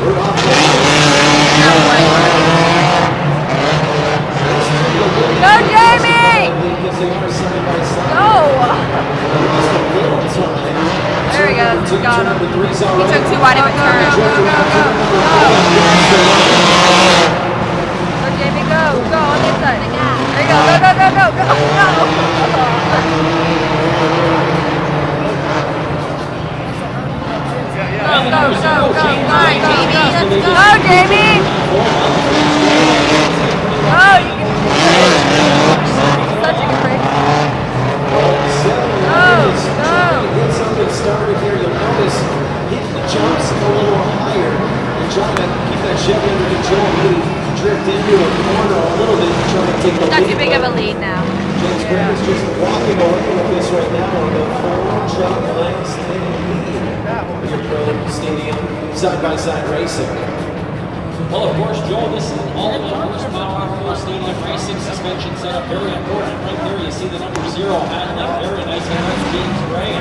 Go, Jamie! Go! There he goes. Got him. He took too wide of a turn. Go, go, go, go. Go, Jamie, go. Go on the inside. There you go. Go, go, go, go, go. Go, go, go, go. Go, Jamie. Oh, you can such a good race. Go, go. Get something started here. You'll notice hitting the jumps a little higher. You're trying to keep that Chevy under control. Maybe drift into a corner a little bit and try to take the lead. Not too big of a lead now. James Graham is just walking away with this right now on the 4-jump lengths lead. Your Pro Stadium side-by-side racing. Well, of course, Joel, this is all of the horsepower for stadium racing. Suspension setup very important. Right there, you see the number 0 handling very nicely. That's James Gray.